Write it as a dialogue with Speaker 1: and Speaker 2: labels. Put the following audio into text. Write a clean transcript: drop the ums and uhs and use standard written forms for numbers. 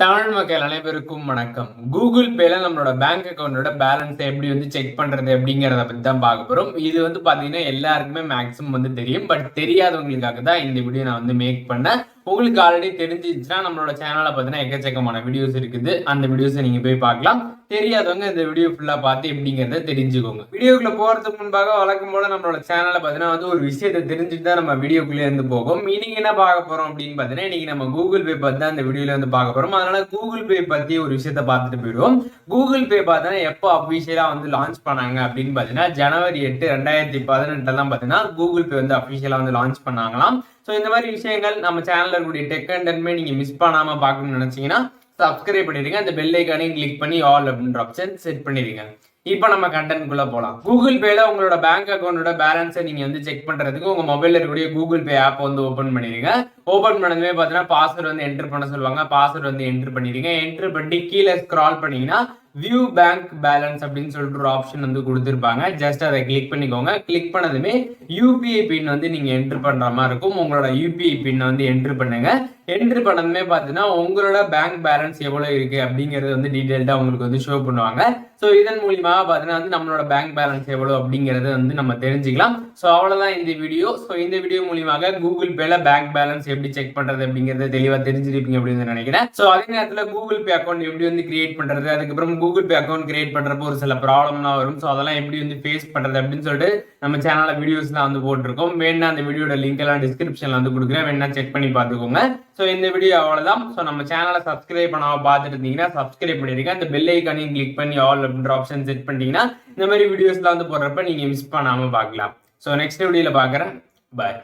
Speaker 1: தமிழ் மக்கள் அனைவருக்கும் வணக்கம். கூகுள் பேல நம்மளோட பேங்க் அக்கௌண்டோட பேலன்ஸ் எப்படி செக் பண்றது அப்படிங்கறத பத்தி தான் பார்க்க போறோம். இது பாத்தீங்கன்னா எல்லாருக்குமே மேக்ஸிமம் தெரியும். பட் தெரியாதவங்களுக்காக தான் இந்த வீடியோ நான் மேக் பண்ணேன். உங்களுக்கு ஆல்ரெடி தெரிஞ்சிச்சுன்னா நம்மளோட சேனல்ல பார்த்தீங்கன்னா எக்கச்சக்கமான வீடியோஸ் இருக்குது. அந்த வீடியோஸை நீங்க போய் பார்க்கலாம். தெரியாதவங்க இந்த வீடியோ ஃபுல்லா பார்த்து எப்படிங்கிறத தெரிஞ்சுக்கோங்க. வீடியோக்குள்ள போறதுக்கு முன்பாக வழக்கம் போல நம்மளோட சேனல்ல பார்த்தீங்கன்னா ஒரு விஷயத்தை தெரிஞ்சுட்டு தான் நம்ம வீடியோக்குள்ளே இருந்து போகும். மீனிங் என்ன பார்க்க போறோம் அப்படின்னு பார்த்தீங்கன்னா இன்னைக்கு நம்ம கூகுள் பே பத்தி தான் இந்த வீடியோல பார்க்க போறோம். அதனால கூகுள் பே பத்தி ஒரு விஷயத்தை பார்த்துட்டு போயிடுவோம். கூகுள் பே பார்த்தீங்கன்னா எப்போ அபிஷியலா லான்ச் பண்ணாங்க அப்படின்னு பார்த்தீங்கன்னா ஜனவரி 8, 2018 பார்த்தீங்கன்னா கூகுள் பே அபிஷியலா லான்ச் பண்ணாங்களாம். ஸோ இந்த மாதிரி விஷயங்கள் நம்ம சேனல்ல இருக்கக்கூடிய டெக் கண்டென்ட்மே நீங்க மிஸ் பண்ணாம பார்க்கணும்னு நினைச்சீங்கன்னா சப்ஸ்கிரைப் பண்ணிடுங்க. அந்த பெல் ஐக்கானையும் கிளிக் பண்ணி ஆல் அப்படின்ற ஆப்ஷன் செட் பண்ணிடுங்க. இப்போ நம்ம கண்டென்ட் குள்ள போலாம். கூகுள் பேல உங்களோட பேங்க் அக்கௌண்டோட பேலன்ஸை நீங்க செக் பண்றதுக்கு உங்க மொபைல்ல இருக்கக்கூடிய கூகுள் பே ஆப் ஓபன் பண்ணிடுங்க. ஓபன் பண்ணதுமே பாத்தீங்கன்னா பாஸ்வேர்ட் என்டர் பண்ண சொல்லுவாங்க. பாஸ்வேர்ட் என்டர் பண்ணிடுங்க. என்டர் பண்ணி கீழே ஸ்க்ரால் பண்ணீங்கன்னா வியூ பேங்க் பேலன்ஸ் அப்படின்னு சொல்லிட்டு ஒரு ஆப்ஷன் கொடுத்துருப்பாங்க. ஜஸ்ட் அதை கிளிக் பண்ணிக்கோங்க. கிளிக் பண்ணதுமே யூபிஐ பின் நீங்க என்டர் பண்ற மாதிரி இருக்கும். உங்களோட யூபிஐ பின் என்டர் பண்ணுங்க. என்டர் பண்ணதுமே பாத்தீங்கன்னா உங்களோட பேங்க் பேலன்ஸ் எவ்வளவு இருக்கு அப்படிங்கறது டீடைல்டா உங்களுக்கு ஷோ பண்ணுவாங்க. ஸோ இதன் மூலியமா பாத்தீங்கன்னா நம்மளோட பேங்க் பேலன்ஸ் எவ்வளவு அப்படிங்கறது நம்ம தெரிஞ்சுக்கலாம். ஸோ அவ்வளவுதான் இந்த வீடியோ. ஸோ இந்த வீடியோ மூலியமாக கூகுள் பேல பேங்க் பேலன்ஸ் எப்படி செக் பண்றது அப்படிங்கறத தெளிவா தெரிஞ்சிருப்பீங்க அப்படின்னு நினைக்கிறேன். ஸோ அதே நேரத்தில் கூகுள் பே அக்கௌண்ட் எப்படி கிரியேட் பண்றது, அதுக்கப்புறம் கூகுள் பே அக்கௌண்ட் கிரியேட் பண்றப்போ ஒரு சில ப்ராப்ளம்லாம் வரும். ஸோ அதெல்லாம் எப்படி ஃபேஸ் பண்றது அப்படின்னு சொல்லிட்டு நம்ம சேனல்ல வீடியோஸ்லாம் போட்டிருக்கோம். வேணா அந்த வீடியோட லிங்க் எல்லாம் டிஸ்கிரிப்ஷன்ல கொடுக்குறேன். வேணா செக் பண்ணி பார்த்துக்கோங்க. ஸோ இந்த வீடியோ அவ்வளவுதான். ஸோ நம்ம சேனலை சப்ஸ்கிரைப் பண்ணாம பார்த்துட்டு இருந்தீங்கன்னா சப்ஸ்கிரைப் பண்ணிருக்கேன். அந்த பெல் ஐக்கானையும் கிளிக் பண்ணி ஆல் அப்படின்ற ஆப்ஷன் செட் பண்ணிட்டீங்கன்னா இந்த மாதிரி வீடியோஸ்லாம் போடுறப்ப நீங்க மிஸ் பண்ணாம பார்க்கலாம். ஸோ நெக்ஸ்ட் வீடியோல பார்க்குறேன். பாய்.